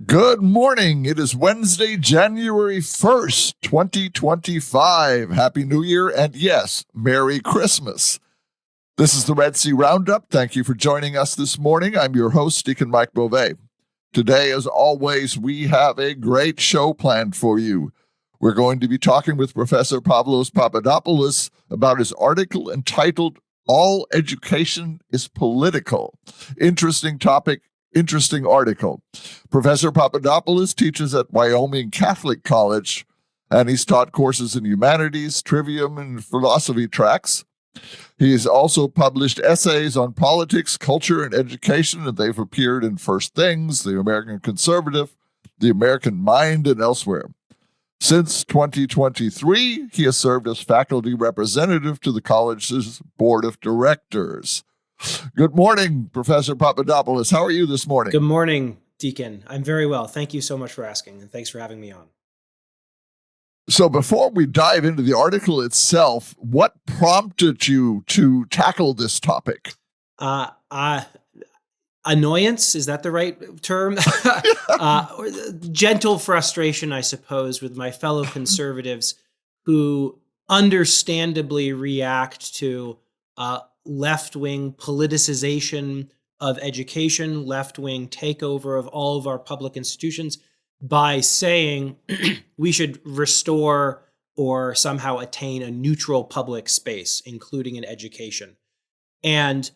Good morning. It is Wednesday, January 1st, 2025. Happy New Year, and yes, Merry Christmas. This is the RED-C Roundup. Thank you for joining us this morning. I'm your host, Deacon Mike Beauvais. Today, as always, we have a great show planned for you. We're going to be talking with Professor Pavlos Papadopoulos about his article entitled, "All Education is Political." Interesting topic. Interesting article. Professor Papadopoulos teaches at Wyoming Catholic College, and he's taught courses in humanities, trivium, and philosophy tracks. He's also published essays on politics, culture, and education, and they've appeared in First Things, The American Conservative, The American Mind, and elsewhere. Since 2023, he has served as faculty representative to the college's board of directors. Good morning, Professor Papadopoulos. How are you this morning? Good morning, Deacon. I'm very well. Thank you so much for asking, and thanks for having me on. So before we dive into the article itself, what prompted you to tackle this topic? Annoyance, is that the right term? Gentle frustration, I suppose, with my fellow conservatives who understandably react to left-wing politicization of education, left-wing takeover of all of our public institutions by saying we should restore or somehow attain a neutral public space, including in education. And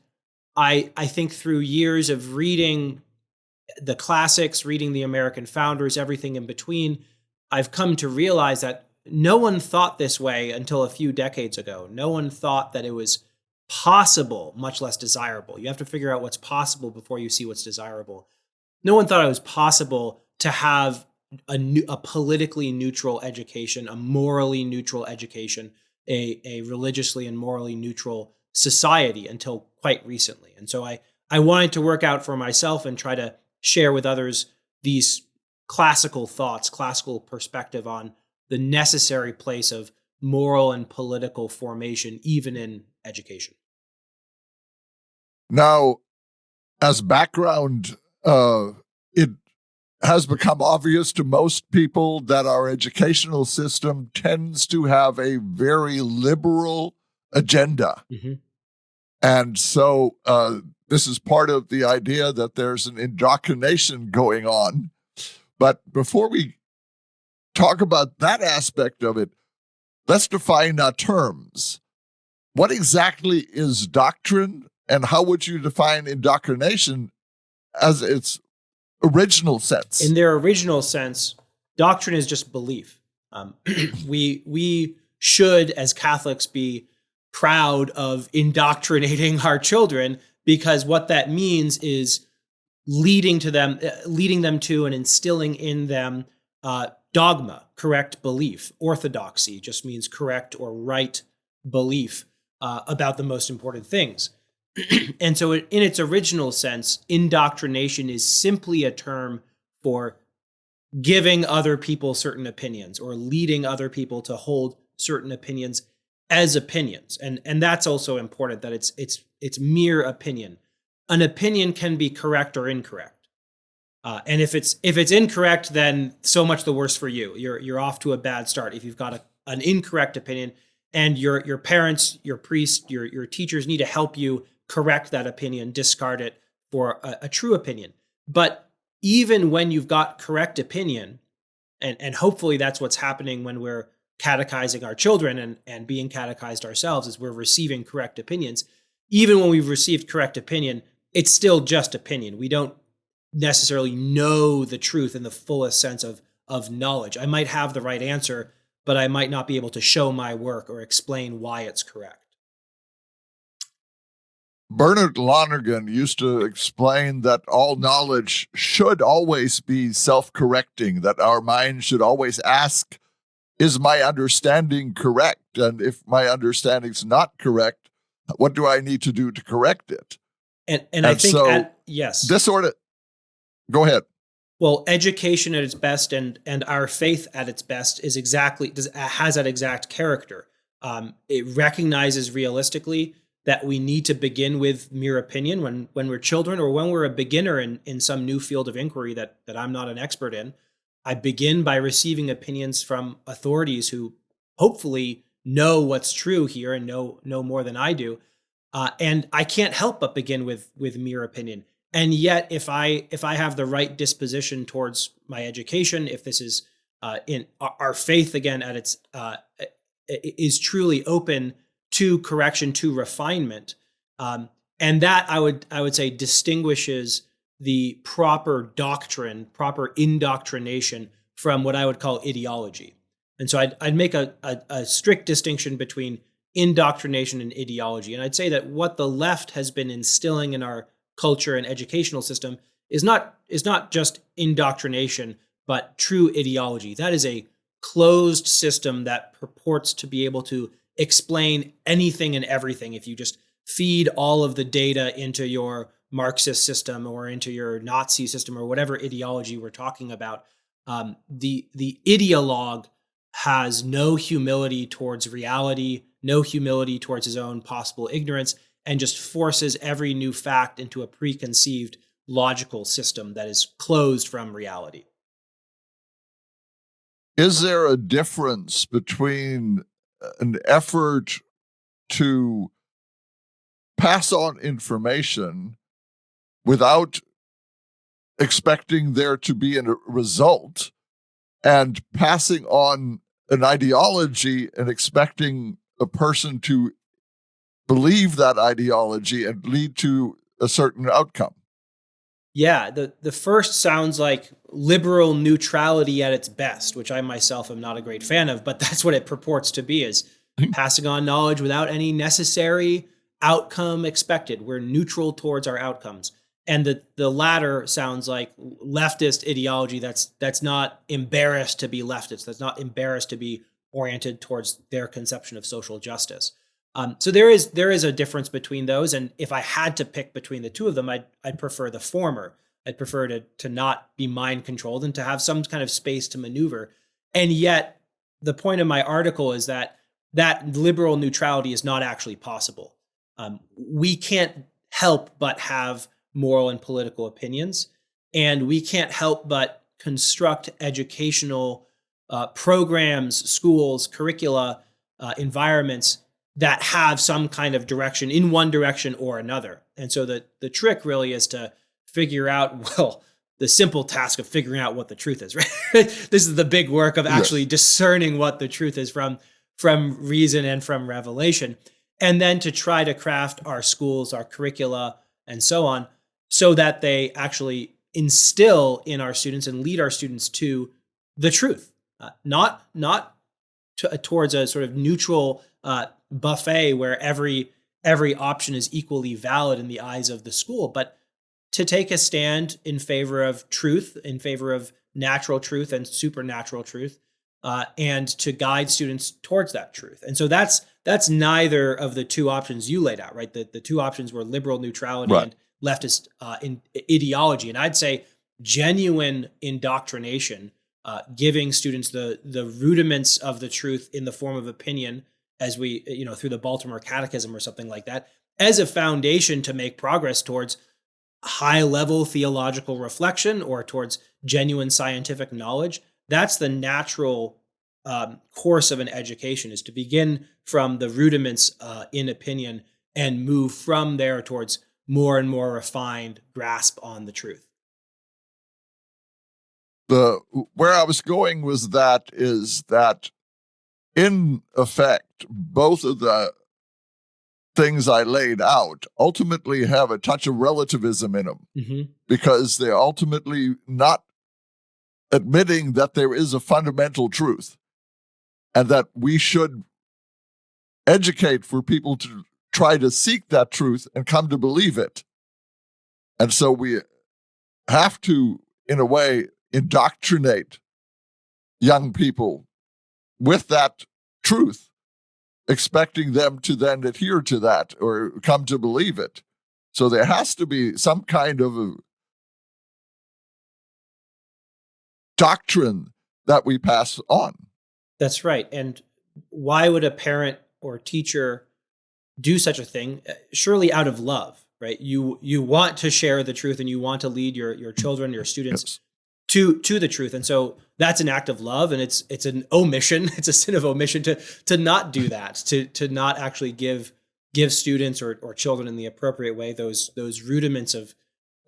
I think through years of reading the classics, reading the American founders, everything in between, I've come to realize that no one thought this way until a few decades ago. No one thought that it was possible, much less desirable. You have to figure out what's possible before you see what's desirable. No one thought it was possible to have a politically neutral education, a morally neutral education, a religiously and morally neutral society until quite recently. And so I wanted to work out for myself and try to share with others these classical thoughts, classical perspective on the necessary place of moral and political formation, even in education. Now, as background, it has become obvious to most people that our educational system tends to have a very liberal agenda. Mm-hmm. And so this is part of the idea that there's an indoctrination going on. But before we talk about that aspect of it, let's define terms. What exactly is doctrine, and how would you define indoctrination as its original sense? In their original sense, doctrine is just belief. We should, as Catholics, be proud of indoctrinating our children, because what that means is leading them to and instilling in them dogma, correct belief. Orthodoxy just means correct or right belief about the most important things. And so in its original sense, indoctrination is simply a term for giving other people certain opinions or leading other people to hold certain opinions as opinions. And that's also important, that it's mere opinion. An opinion can be correct or incorrect. And if it's incorrect, then so much the worse for you. You're off to a bad start if you've got an incorrect opinion, and your parents, your priest, your teachers need to help you correct that opinion, discard it for a true opinion. But even when you've got correct opinion, and hopefully that's what's happening when we're catechizing our children and being catechized ourselves, is we're receiving correct opinions. Even when we've received correct opinion, it's still just opinion. We don't necessarily know the truth in the fullest sense of knowledge. I might have the right answer, but I might not be able to show my work or explain why it's correct. Bernard Lonergan used to explain that all knowledge should always be self-correcting, that our mind should always ask, is my understanding correct? And if my understanding's not correct, what do I need to do to correct it? And I think, so yes. This sort of, go ahead. Well, education at its best and our faith at its best has that exact character. It recognizes realistically that we need to begin with mere opinion when we're children, or when we're a beginner in some new field of inquiry that I'm not an expert in. I begin by receiving opinions from authorities who hopefully know what's true here and know more than I do. And I can't help but begin with mere opinion. And yet, if I have the right disposition towards my education, if this is in our faith again at its is truly open to correction, to refinement, and that I would say distinguishes the proper doctrine, proper indoctrination from what I would call ideology. And so I'd make a strict distinction between indoctrination and ideology. And I'd say that what the left has been instilling in our culture and educational system is not just indoctrination, but true ideology. That is a closed system that purports to be able to explain anything and everything. If you just feed all of the data into your Marxist system or into your Nazi system or whatever ideology we're talking about, the ideologue has no humility towards reality, no humility towards his own possible ignorance, and just forces every new fact into a preconceived logical system that is closed from reality. Is there a difference between an effort to pass on information without expecting there to be a result, and passing on an ideology and expecting a person to believe that ideology and lead to a certain outcome? Yeah, the first sounds like liberal neutrality at its best, which I myself am not a great fan of, but that's what it purports to be, is passing on knowledge without any necessary outcome expected. We're neutral towards our outcomes. And the latter sounds like leftist ideology that's not embarrassed to be leftist, that's not embarrassed to be oriented towards their conception of social justice. So there is a difference between those, and if I had to pick between the two of them, I'd prefer the former. I'd prefer to not be mind controlled and to have some kind of space to maneuver. And yet, the point of my article is that liberal neutrality is not actually possible. We can't help but have moral and political opinions, and we can't help but construct educational programs, schools, curricula, environments that have some kind of direction in one direction or another. And so the trick really is to figure out, well, the simple task of figuring out what the truth is, right? This is the big work of actually discerning what the truth is from reason and from revelation. And then to try to craft our schools, our curricula, and so on, so that they actually instill in our students and lead our students to the truth, not towards a sort of neutral buffet where every option is equally valid in the eyes of the school, but to take a stand in favor of truth, in favor of natural truth and supernatural truth, and to guide students towards that truth. And so that's neither of the two options you laid out, right? The two options were liberal neutrality and leftist in ideology. And I'd say genuine indoctrination, giving students the rudiments of the truth in the form of opinion, as we, through the Baltimore Catechism or something like that, as a foundation to make progress towards high level theological reflection or towards genuine scientific knowledge. That's the natural course of an education, is to begin from the rudiments in opinion and move from there towards more and more refined grasp on the truth. Where I was going was that in effect, both of the things I laid out ultimately have a touch of relativism in them, because they're ultimately not admitting that there is a fundamental truth and that we should educate for people to try to seek that truth and come to believe it. And so we have to, in a way, indoctrinate young people with that truth, expecting them to then adhere to that or come to believe it. So there has to be some kind of a doctrine that we pass on. That's right. And why would a parent or teacher do such a thing, surely out of love, right? You want to share the truth and you want to lead your children, your students Yes. to the truth. And so that's an act of love, and it's an omission. It's a sin of omission to not do that, to not actually give students or children in the appropriate way those rudiments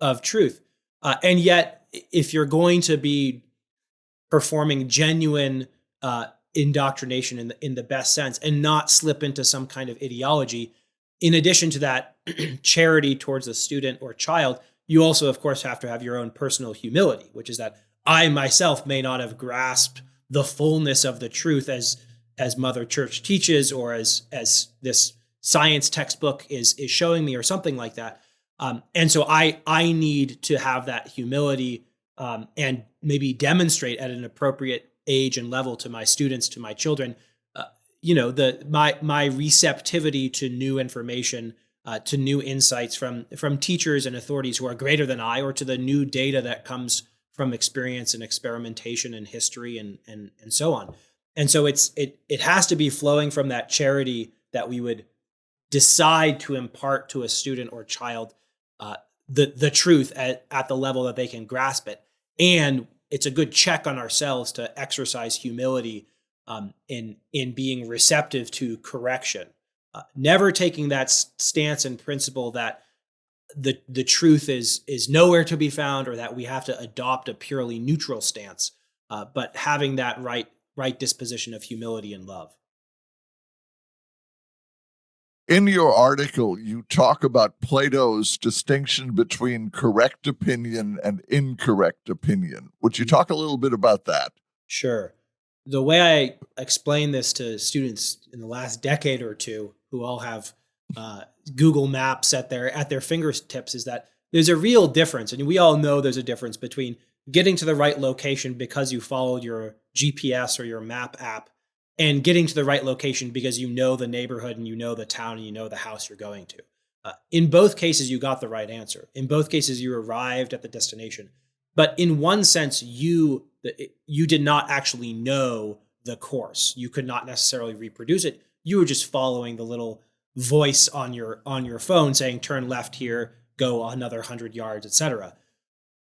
of truth. And yet, if you're going to be performing genuine indoctrination in the best sense and not slip into some kind of ideology, in addition to that charity towards the student or child, you also, of course, have to have your own personal humility, which is that I myself may not have grasped the fullness of the truth as Mother Church teaches, or as this science textbook is showing me, or something like that. And so I need to have that humility, and maybe demonstrate at an appropriate age and level to my students, to my children, my receptivity to new information, to new insights from teachers and authorities who are greater than I, or to the new data that comes from experience and experimentation and history and so on. And so it has to be flowing from that charity that we would decide to impart to a student or child the truth at the level that they can grasp it. And it's a good check on ourselves to exercise humility in being receptive to correction. Never taking that stance and principle that the truth is nowhere to be found, or that we have to adopt a purely neutral stance, but having that right disposition of humility and love. In your article, you talk about Plato's distinction between correct opinion and incorrect opinion. Would you talk a little bit about that? Sure. The way I explain this to students in the last decade or two, who all have Google Maps at their fingertips, is that there's a real difference, and we all know there's a difference between getting to the right location because you followed your GPS or your map app, and getting to the right location because you know the neighborhood and you know the town and you know the house you're going to. In both cases, you got the right answer. In both cases, you arrived at the destination. But in one sense, you did not actually know the course. You could not necessarily reproduce it. You were just following the little voice on your phone saying, turn left here, go another 100 yards, etc.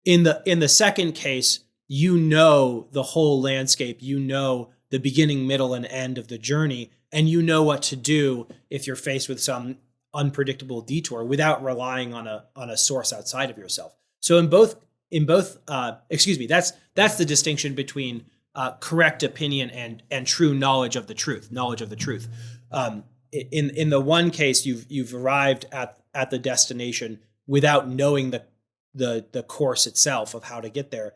In the second case, you know the whole landscape. You know the beginning, middle, and end of the journey, and you know what to do if you're faced with some unpredictable detour without relying on a source outside of yourself. So in both, that's the distinction between correct opinion and true knowledge of the truth. In the one case, you've arrived at the destination without knowing the course itself of how to get there,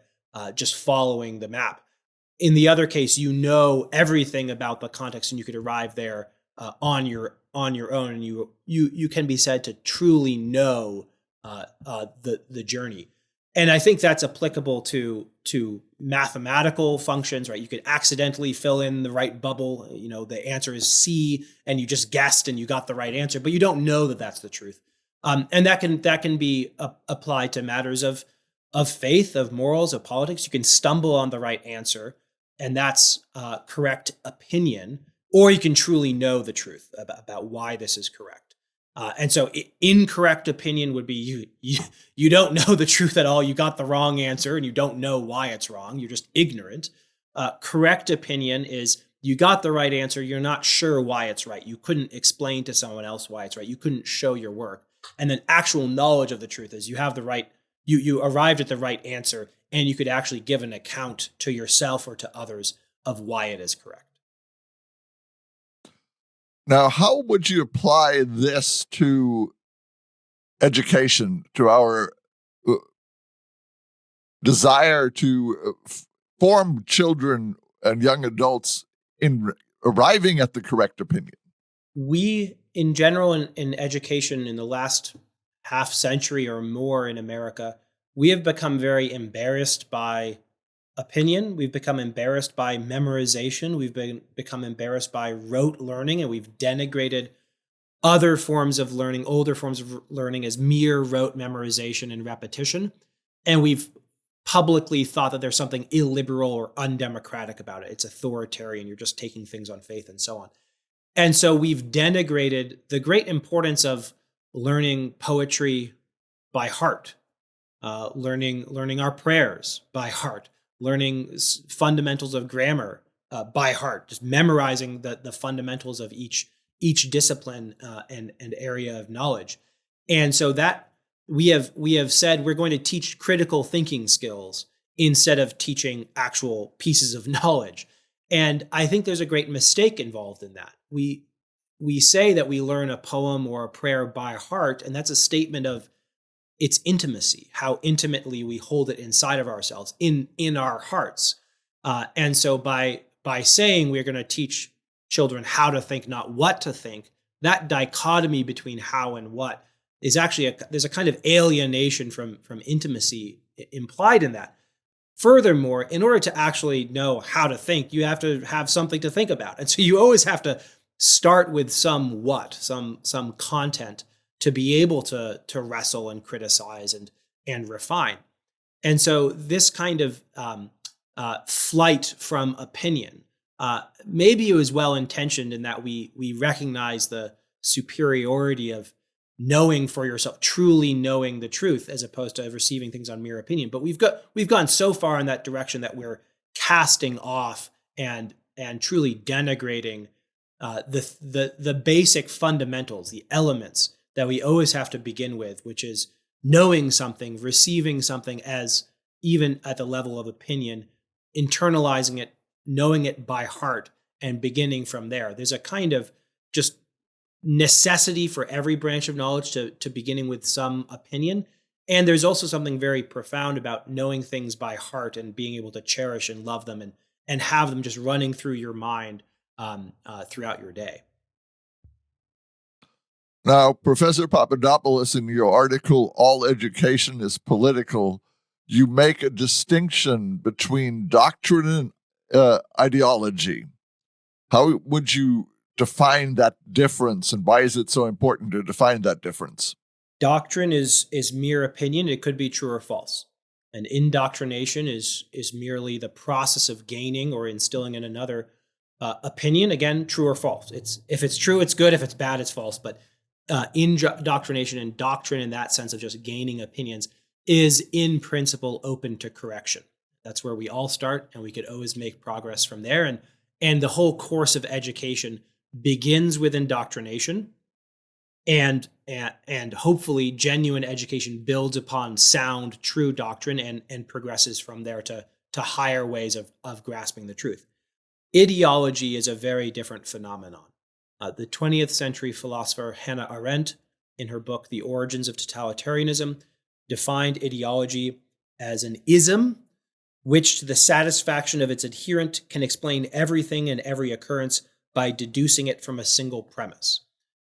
just following the map. In the other case, you know everything about the context, and you could arrive there on your own, and you can be said to truly know the journey. And I think that's applicable to mathematical functions, right? You could accidentally fill in the right bubble. The answer is C, and you just guessed and you got the right answer, but you don't know that that's the truth. And that can be applied to matters of faith, of morals, of politics. You can stumble on the right answer, and that's correct opinion, or you can truly know the truth about why this is correct. And so incorrect opinion would be you don't know the truth at all. You got the wrong answer and you don't know why it's wrong. You're just ignorant. Correct opinion is you got the right answer. You're not sure why it's right. You couldn't explain to someone else why it's right. You couldn't show your work. And then actual knowledge of the truth is you have the right, you arrived at the right answer, and you could actually give an account to yourself or to others of why it is correct. Now, how would you apply this to education, to our desire to form children and young adults in arriving at the correct opinion? We, in general, in education in the last half century or more in America, we have become very embarrassed by opinion. We've become embarrassed by memorization. We've become embarrassed by rote learning, and we've denigrated other forms of learning, older forms of learning, as mere rote memorization and repetition. And we've publicly thought that there's something illiberal or undemocratic about it. It's authoritarian. You're just taking things on faith and so on. And so we've denigrated the great importance of learning poetry by heart, learning our prayers by heart, learning fundamentals of grammar by heart, just memorizing the fundamentals of each discipline and area of knowledge. And so that we have said we're going to teach critical thinking skills instead of teaching actual pieces of knowledge. And I think there's a great mistake involved in that. We say that we learn a poem or a prayer by heart, and that's a statement of its intimacy, how intimately we hold it inside of ourselves, in our hearts. And so by saying we're going to teach children how to think, not what to think, that dichotomy between how and what is actually there's a kind of alienation from intimacy implied in that. Furthermore, in order to actually know how to think, you have to have something to think about. And so you always have to start with some content to be able to wrestle and criticize and refine. And so this kind of flight from opinion, maybe it was well-intentioned in that we recognize the superiority of knowing for yourself, truly knowing the truth, as opposed to receiving things on mere opinion. But we've gone so far in that direction that we're casting off and truly denigrating the basic fundamentals, the elements that we always have to begin with, which is knowing something, receiving something as even at the level of opinion, internalizing it, knowing it by heart, and beginning from there. There's a kind of just necessity for every branch of knowledge to beginning with some opinion. And there's also something very profound about knowing things by heart and being able to cherish and love them and have them just running through your mind throughout your day. Now, Professor Papadopoulos, in your article, All Education is Political, you make a distinction between doctrine and ideology. How would you define that difference, and why is it so important to define that difference? Doctrine is mere opinion. It could be true or false. And indoctrination is merely the process of gaining or instilling in another opinion. Again, true or false. If it's true, it's good. If it's bad, it's false. But indoctrination and doctrine, in that sense of just gaining opinions, is in principle open to correction. That's where we all start, and we could always make progress from there. And the whole course of education begins with indoctrination, and hopefully genuine education builds upon sound, true doctrine and progresses from there to higher ways of grasping the truth. Ideology is a very different phenomenon. The 20th century philosopher Hannah Arendt, in her book The Origins of Totalitarianism, defined ideology as an ism which, to the satisfaction of its adherent, can explain everything and every occurrence by deducing it from a single premise.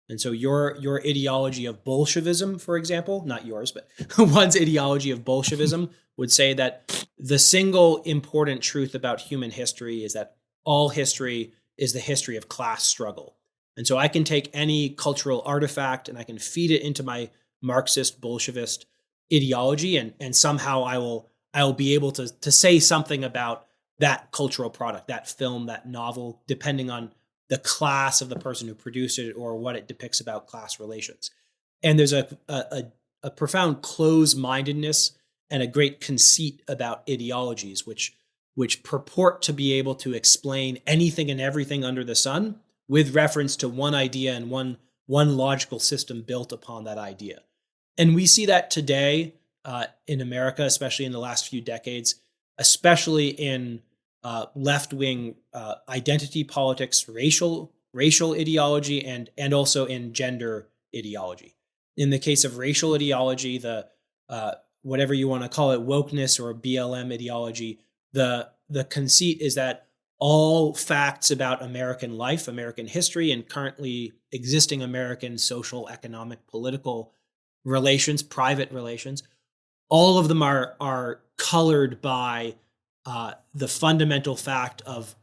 And so your ideology of Bolshevism, for example, not yours, but one's ideology of Bolshevism would say that the single important truth about human history is that all history is the history of class struggle. And so I can take any cultural artifact and I can feed it into my Marxist Bolshevist ideology, and somehow I will be able to say something about that cultural product, that film, that novel, depending on the class of the person who produced it or what it depicts about class relations. And there's a profound close-mindedness and a great conceit about ideologies, which purport to be able to explain anything and everything under the sun with reference to one idea and one logical system built upon that idea. And we see that today in America, especially in the last few decades, especially in left-wing identity politics, racial ideology, and also in gender ideology. In the case of racial ideology, the whatever you want to call it, wokeness or BLM ideology, the conceit is that all facts about American life, American history, and currently existing American social, economic, political relations, private relations, all of them are colored by the fundamental fact of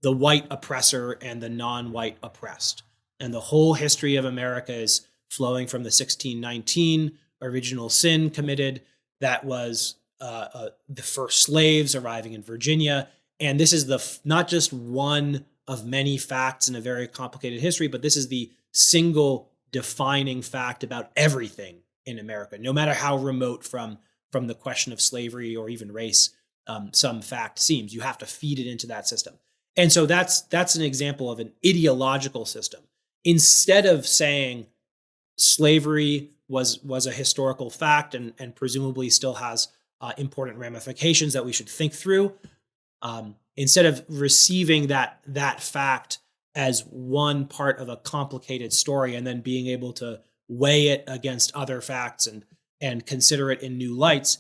the white oppressor and the non-white oppressed. And the whole history of America is flowing from the 1619 original sin committed that was the first slaves arriving in Virginia. And this is not just one of many facts in a very complicated history, but this is the single defining fact about everything in America, no matter how remote from the question of slavery or even race some fact seems. You have to feed it into that system. And so that's an example of an ideological system. Instead of saying slavery was a historical fact and presumably still has important ramifications that we should think through, instead of receiving that fact as one part of a complicated story and then being able to weigh it against other facts and consider it in new lights,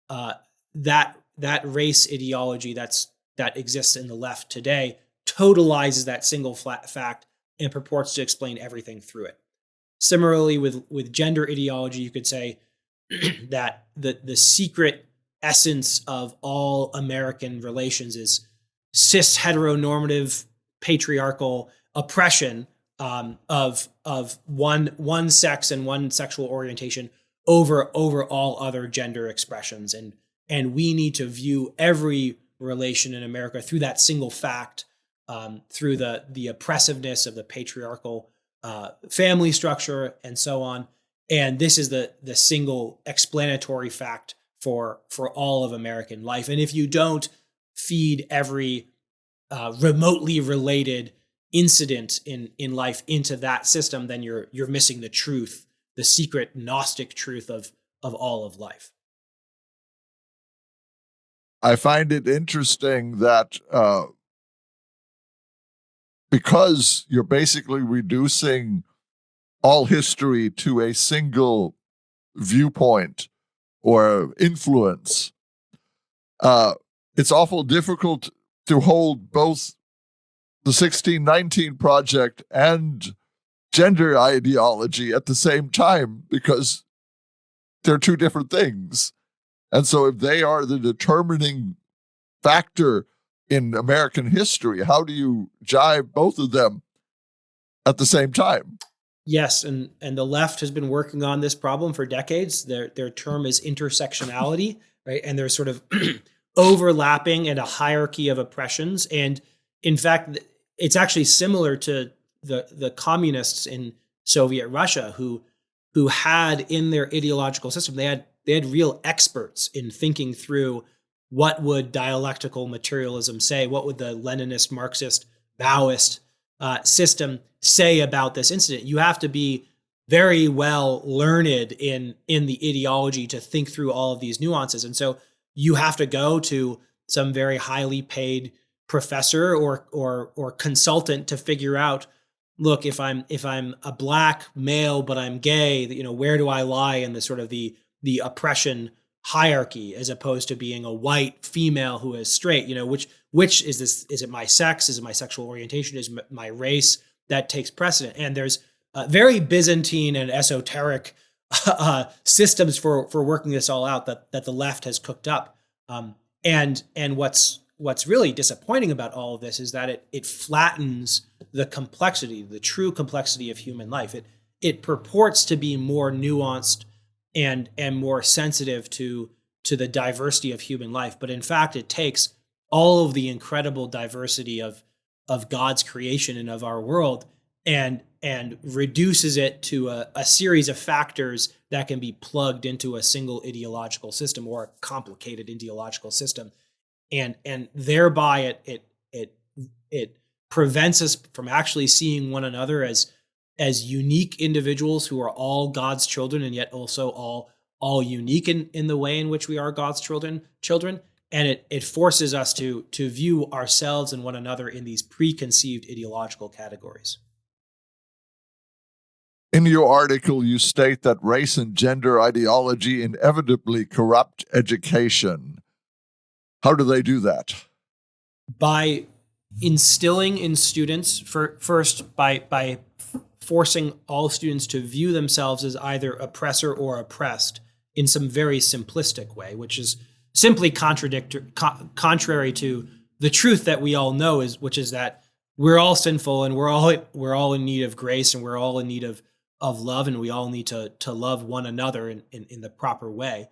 that race ideology that exists in the left today totalizes that single fact and purports to explain everything through it. Similarly, with gender ideology, you could say that the secret essence of all American relations is cis heteronormative patriarchal oppression of one sex and one sexual orientation over all other gender expressions, and we need to view every relation in America through that single fact, through the oppressiveness of the patriarchal family structure and so on. And this is the single explanatory fact for all of American life. And if you don't feed every remotely related incident in life into that system, then you're missing the truth, the secret Gnostic truth of all of life. I find it interesting that because you're basically reducing all history to a single viewpoint or influence, it's awful difficult to hold both the 1619 Project and gender ideology at the same time, because they're two different things. And so if they are the determining factor in American history, how do you jive both of them at the same time? Yes, and the left has been working on this problem for decades. Their term is intersectionality, right? And there's sort of overlapping and a hierarchy of oppressions. And in fact, it's actually similar to the communists in Soviet Russia who had in their ideological system, they had real experts in thinking through what would dialectical materialism say, what would the Leninist, Marxist, Maoist system say about this incident. You have to be very well learned in the ideology to think through all of these nuances. And so you have to go to some very highly paid professor or consultant to figure out, look, if I'm a black male but I'm gay, where do I lie in the sort of the oppression hierarchy, as opposed to being a white female who is straight? Which is this? Is it my sex? Is it my sexual orientation? Is it my race that takes precedent? And there's very Byzantine and esoteric systems for working this all out that the left has cooked up. And what's really disappointing about all of this is that it flattens the complexity, the true complexity of human life. It purports to be more nuanced and more sensitive to the diversity of human life, but in fact, it takes all of the incredible diversity of God's creation and of our world and reduces it to a series of factors that can be plugged into a single ideological system or a complicated ideological system. And thereby it prevents us from actually seeing one another as unique individuals who are all God's children and yet also all unique in the way in which we are God's children. And it forces us to view ourselves and one another in these preconceived ideological categories. In your article, you state that race and gender ideology inevitably corrupt education. How do they do that? By instilling in students, first by forcing all students to view themselves as either oppressor or oppressed in some very simplistic way, which is simply contrary to the truth that we all know, which is that we're all sinful and we're all in need of grace and we're all in need of love, and we all need to love one another in the proper way.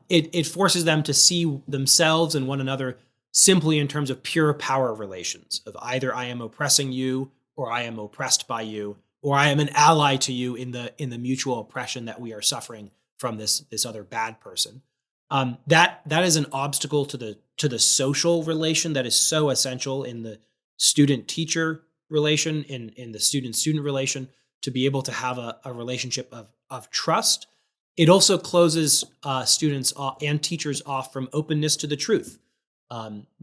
It forces them to see themselves and one another simply in terms of pure power relations of either I am oppressing you or I am oppressed by you, or I am an ally to you in the mutual oppression that we are suffering from this other bad person. That is an obstacle to the social relation that is so essential in the student-teacher relation, in the student-student relation, to be able to have a relationship of trust. It also closes students and teachers off from openness to the truth,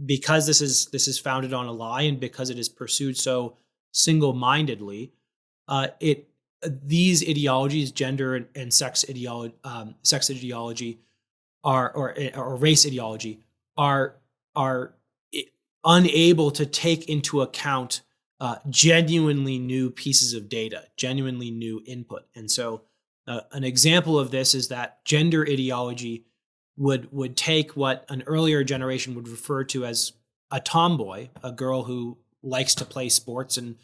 because this is founded on a lie, and because it is pursued so single-mindedly. These ideologies, gender and sex ideology, or race ideology, are unable to take into account genuinely new pieces of data, genuinely new input. And so an example of this is that gender ideology would take what an earlier generation would refer to as a tomboy, a girl who likes to play sports and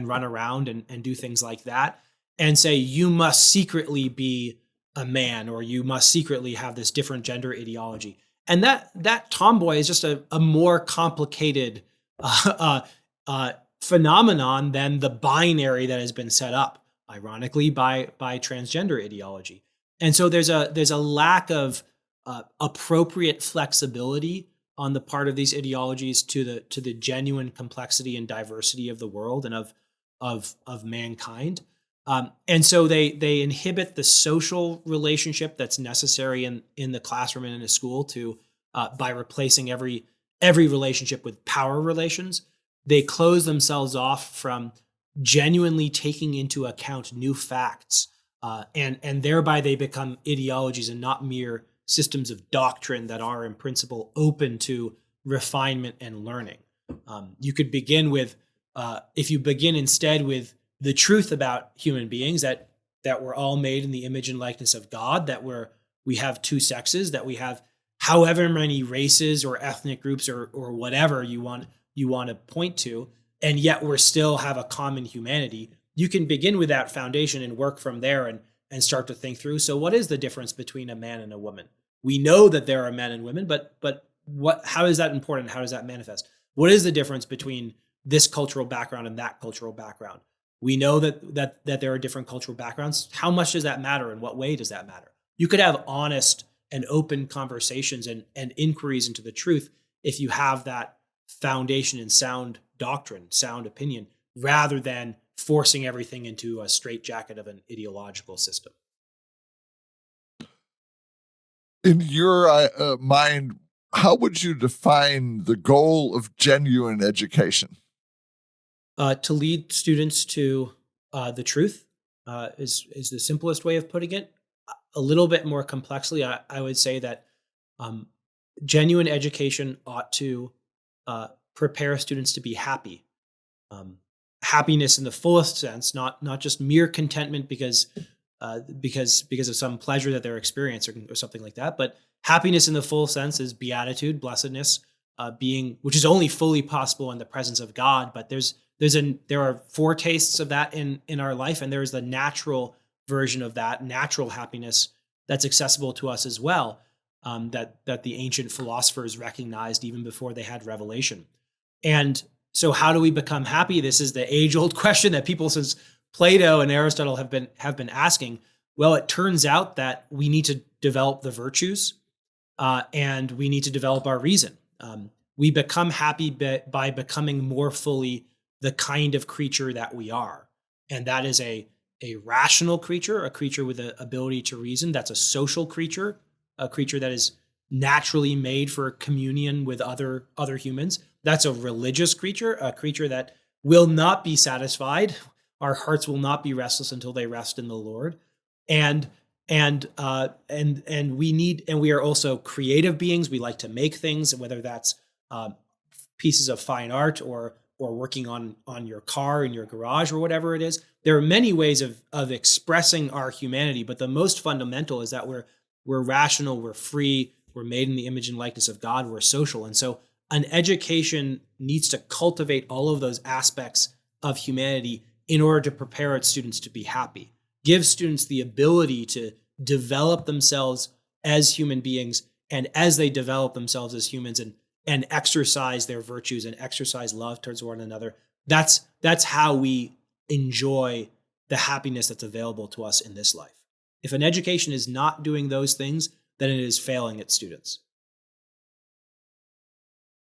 run around and do things like that, and say, you must secretly be a man, or you must secretly have this different gender ideology. And that tomboy is just a more complicated phenomenon than the binary that has been set up, ironically, by transgender ideology. And so there's a lack of appropriate flexibility on the part of these ideologies to the genuine complexity and diversity of the world and of mankind. And so they inhibit the social relationship that's necessary in the classroom and in a school to by replacing every relationship with power relations. They close themselves off from genuinely taking into account new facts, and thereby they become ideologies and not mere systems of doctrine that are in principle open to refinement and learning. You could begin with, if you begin instead with the truth about human beings, that we're all made in the image and likeness of God, that we have two sexes, that we have however many races or ethnic groups or whatever you want to point to, and yet we still have a common humanity. You can begin with that foundation and work from there and start to think through. So what is the difference between a man and a woman? We know that there are men and women, but how is that important? How does that manifest? What is the difference between this cultural background and that cultural background? We know that there are different cultural backgrounds. How much does that matter? In what way does that matter? You could have honest and open conversations and inquiries into the truth if you have that foundation in sound doctrine, sound opinion, rather than forcing everything into a straitjacket of an ideological system. In your mind, how would you define the goal of genuine education? To lead students to the truth is the simplest way of putting it. A little bit more complexly, I would say that genuine education ought to prepare students to be happy. Happiness in the fullest sense, not just mere contentment because of some pleasure that they're experiencing or something like that, but happiness in the full sense is beatitude, blessedness, which is only fully possible in the presence of God. But there are foretastes of that in our life, and there is the natural version of that, natural happiness that's accessible to us as well, that the ancient philosophers recognized even before they had revelation. And so how do we become happy? This is the age-old question that people since Plato and Aristotle have been asking. Well, it turns out that we need to develop the virtues, and we need to develop our reason. We become happy by becoming more fully the kind of creature that we are. And that is a rational creature, a creature with the ability to reason. That's a social creature, a creature that is naturally made for communion with other humans. That's a religious creature, a creature that will not be satisfied. Our hearts will not be restless until they rest in the Lord. And we are also creative beings. We like to make things, whether that's pieces of fine art or working on your car in your garage or whatever it is. There are many ways of expressing our humanity, but the most fundamental is that we're rational, we're free, we're made in the image and likeness of God, we're social. And so an education needs to cultivate all of those aspects of humanity in order to prepare its students to be happy. Give students the ability to develop themselves as human beings, and as they develop themselves as humans and exercise their virtues and exercise love towards one another, that's how we enjoy the happiness that's available to us in this life. If an education is not doing those things, then it is failing its students.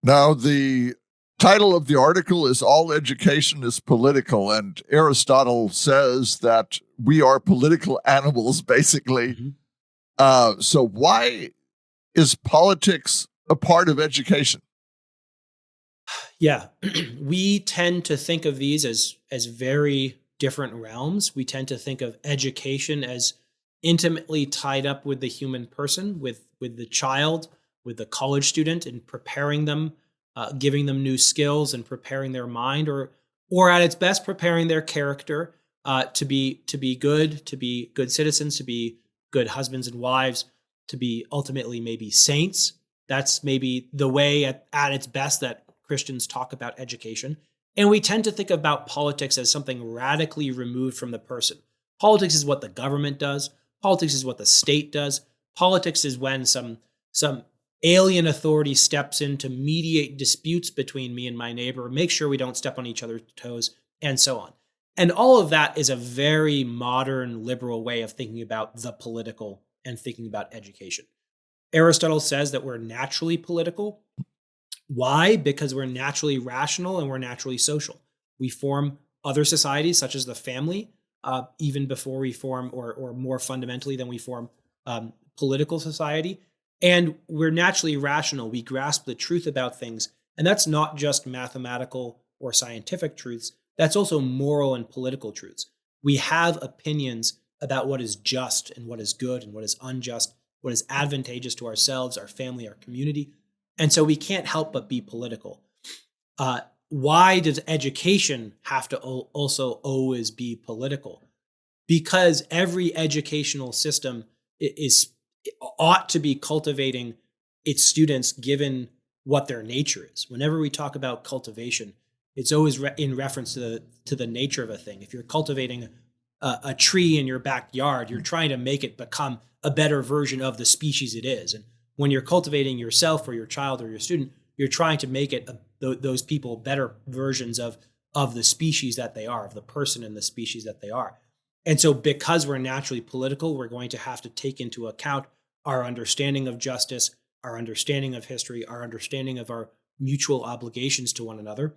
Now, the title of the article is All Education is Political, and Aristotle says that we are political animals, basically. So why is politics a part of education? Yeah, we tend to think of these as very different realms. We tend to think of education as intimately tied up with the human person, with the child, with the college student, and preparing them, giving them new skills and preparing their mind, or at its best, preparing their character to be good citizens, to be good husbands and wives, to be ultimately maybe saints. That's maybe the way at its best that Christians talk about education. And we tend to think about politics as something radically removed from the person. Politics is what the government does. Politics is what the state does. Politics is when some alien authority steps in to mediate disputes between me and my neighbor, make sure we don't step on each other's toes, and so on. And all of that is a very modern liberal way of thinking about the political and thinking about education. Aristotle says that we're naturally political. Why? Because we're naturally rational and we're naturally social. We form other societies, such as the family, even before we form, or more fundamentally than we form political society. And we're naturally rational. We grasp the truth about things. And that's not just mathematical or scientific truths. That's also moral and political truths. We have opinions about what is just and what is good and what is unjust, what is advantageous to ourselves, our family, our community. And so we can't help but be political. Why does education have to also always be political? Because every educational system ought to be cultivating its students given what their nature is. Whenever we talk about cultivation, it's always in reference to the nature of a thing. If you're cultivating a tree in your backyard, you're trying to make it become a better version of the species it is. And when you're cultivating yourself or your child or your student, you're trying to make it those people better versions of the species that they are, of the person and the species that they are. And so because we're naturally political, we're going to have to take into account our understanding of justice, our understanding of history, our understanding of our mutual obligations to one another.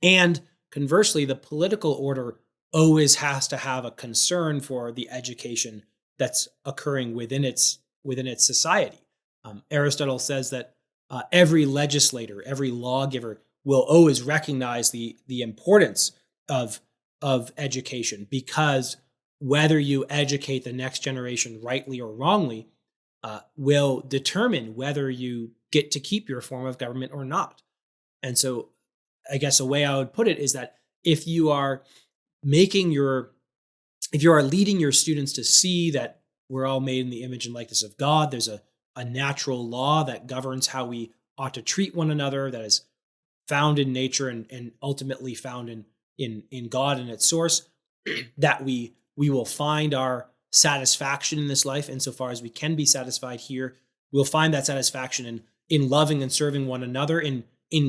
And conversely, the political order always has to have a concern for the education that's occurring within its society. Aristotle says that every legislator, every lawgiver will always recognize the importance of education, because whether you educate the next generation rightly or wrongly will determine whether you get to keep your form of government or not. And so I guess a way I would put it is that if you are leading your students to see that we're all made in the image and likeness of God, there's a natural law that governs how we ought to treat one another, that is found in nature and ultimately found in God and its source, that we will find our satisfaction in this life insofar as we can be satisfied here. We'll find that satisfaction in loving and serving one another, in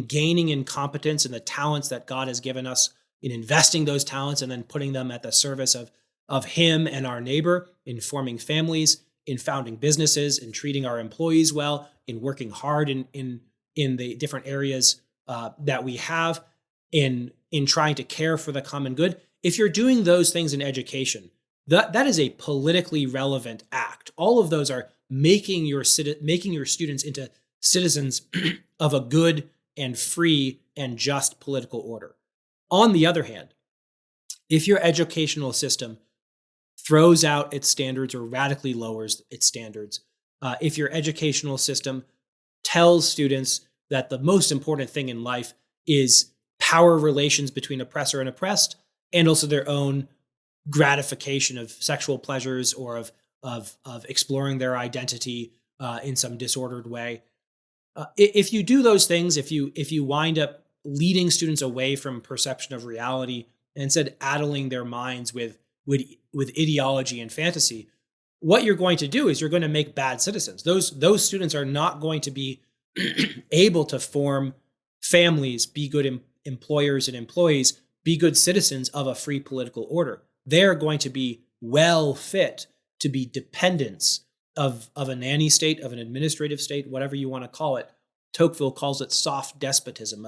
gaining in competence and the talents that God has given us, in investing those talents and then putting them at the service of Him and our neighbor, in forming families, in founding businesses, in treating our employees well, in working hard in the different areas that we have, in trying to care for the common good. If you're doing those things in education, that is a politically relevant act. All of those are making your students into citizens of a good and free and just political order. On the other hand, if your educational system throws out its standards or radically lowers its standards, if your educational system tells students that the most important thing in life is power relations between oppressor and oppressed, and also their own gratification of sexual pleasures or of exploring their identity in some disordered way. If you do those things, if you wind up leading students away from perception of reality and instead addling their minds with ideology and fantasy, what you're going to do is you're going to make bad citizens. Those students are not going to be able to form families, be good employers and employees, be good citizens of a free political order. They're going to be well fit to be dependents of a nanny state, of an administrative state, whatever you want to call it. Tocqueville calls it soft despotism,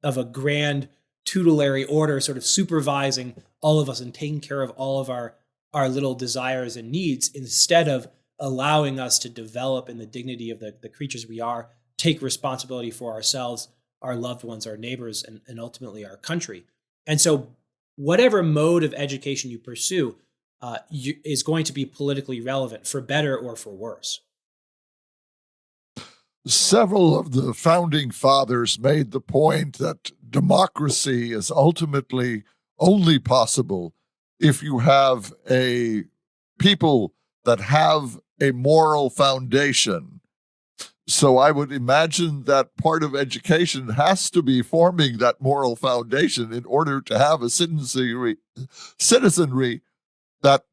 of a grand tutelary order sort of supervising all of us and taking care of all of our little desires and needs, instead of allowing us to develop in the dignity of the creatures we are, take responsibility for ourselves, our loved ones, our neighbors, and ultimately our country. And so whatever mode of education you pursue is going to be politically relevant, for better or for worse. Several of the founding fathers made the point that democracy is ultimately only possible if you have a people that have a moral foundation. So I would imagine that part of education has to be forming that moral foundation in order to have a citizenry that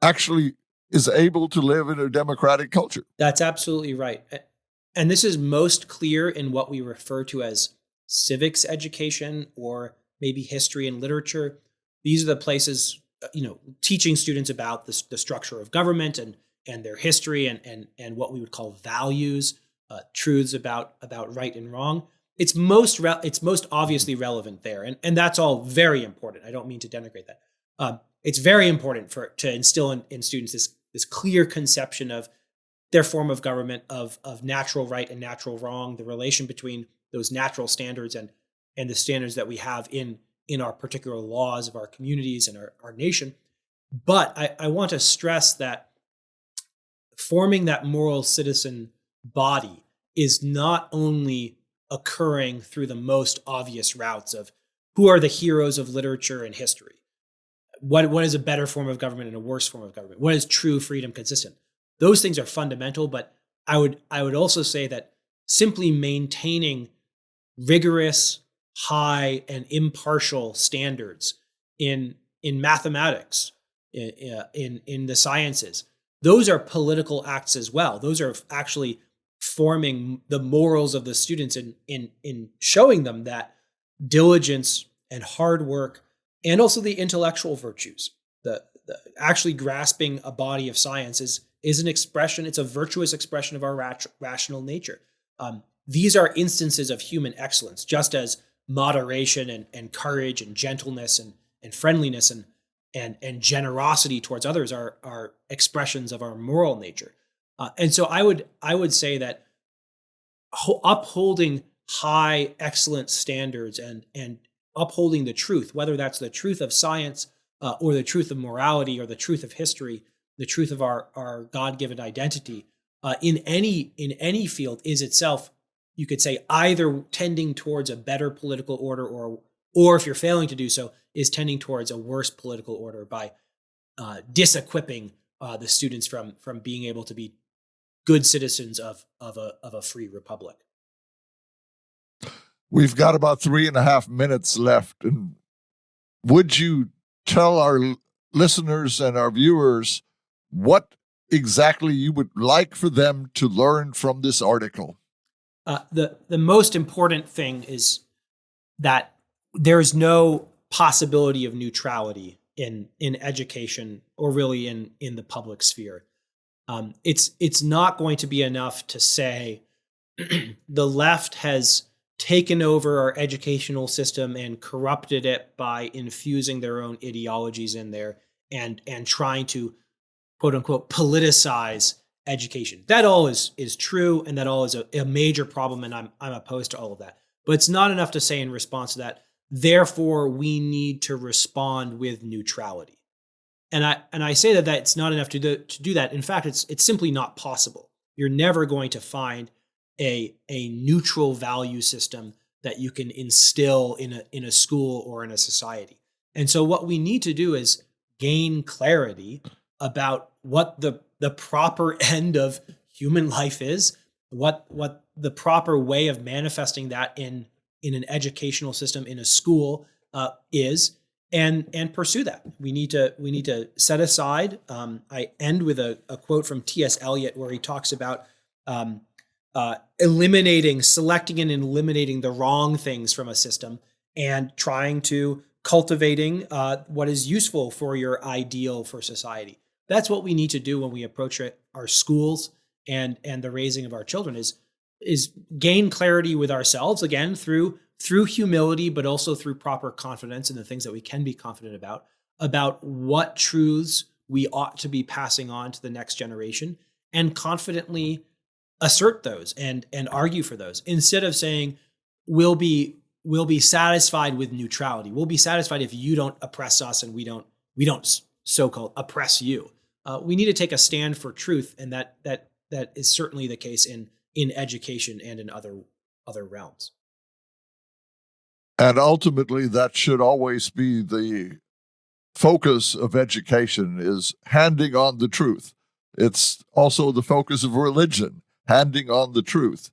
actually is able to live in a democratic culture. That's absolutely right. And this is most clear in what we refer to as civics education, or maybe history and literature. These are the places, teaching students about the structure of government and their history and what we would call values, truths about right and wrong. It's most obviously relevant there, and that's all very important. I don't mean to denigrate that. It's very important to instill in students this clear conception of their form of government, of natural right and natural wrong, the relation between those natural standards and the standards that we have in our particular laws of our communities and our nation. But I want to stress that forming that moral citizen body is not only occurring through the most obvious routes of who are the heroes of literature and history. What is a better form of government and a worse form of government? What is true freedom consistent? Those things are fundamental, but I would also say that simply maintaining rigorous, high, and impartial standards in mathematics, in the sciences, those are political acts as well. Those are actually forming the morals of the students in showing them that diligence and hard work, and also the intellectual virtues, the actually grasping a body of science is an expression. It's a virtuous expression of our rational nature. These are instances of human excellence, just as moderation and courage and gentleness and friendliness and generosity towards others are expressions of our moral nature. And so I would say that upholding high, excellent standards and upholding the truth, whether that's the truth of science or the truth of morality or the truth of history, the truth of our God-given identity, in any field is itself, you could say, either tending towards a better political order or if you're failing to do so, is tending towards a worse political order by disequipping the students from being able to be good citizens of a free republic. We've got about 3.5 minutes left. And would you tell our listeners and our viewers what exactly you would like for them to learn from this article? The most important thing is that there's no possibility of neutrality in education, or really in the public sphere. It's not going to be enough to say the left has taken over our educational system and corrupted it by infusing their own ideologies in there and trying to, quote unquote, politicize education. That all is true, and that all is a major problem, and I'm opposed to all of that. But it's not enough to say in response to that, therefore we need to respond with neutrality. And I say that it's not enough to do that. In fact, it's simply not possible. You're never going to find a neutral value system that you can instill in a school or in a society. And so what we need to do is gain clarity about what the proper end of human life is, what the proper way of manifesting that in an educational system, in a school is, and pursue that. We need to set aside. I end with a quote from T.S. Eliot where he talks about selecting and eliminating the wrong things from a system, and trying to cultivating what is useful for your ideal for society. That's what we need to do when we approach our schools and the raising of our children, is gain clarity with ourselves, again, through humility, but also through proper confidence in the things that we can be confident about what truths we ought to be passing on to the next generation, and confidently assert those and argue for those, instead of saying we'll be satisfied with neutrality. We'll be satisfied if you don't oppress us and we don't so-called oppress you. We need to take a stand for truth, and that is certainly the case in education and in other realms. And ultimately, that should always be the focus of education, is handing on the truth. It's also the focus of religion, handing on the truth.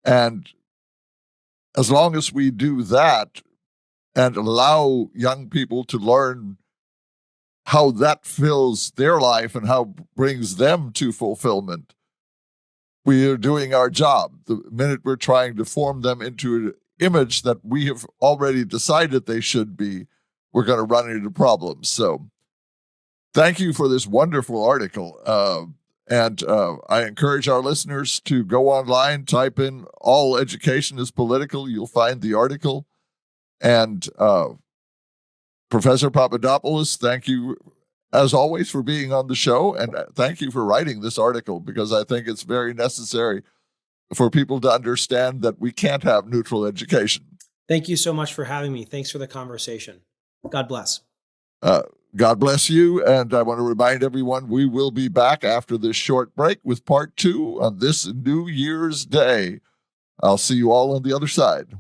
And as long as we do that and allow young people to learn how that fills their life and how brings them to fulfillment, we are doing our job. The minute we're trying to form them into an image that we have already decided they should be, we're going to run into problems. So thank you for this wonderful article. And I encourage our listeners to go online, type in "all education is political." You'll find the article. And Professor Papadopoulos, thank you, as always, for being on the show. And thank you for writing this article, because I think it's very necessary for people to understand that we can't have neutral education. Thank you so much for having me. Thanks for the conversation. God bless. God bless you. And I want to remind everyone, we will be back after this short break with part 2 on this New Year's Day. I'll see you all on the other side.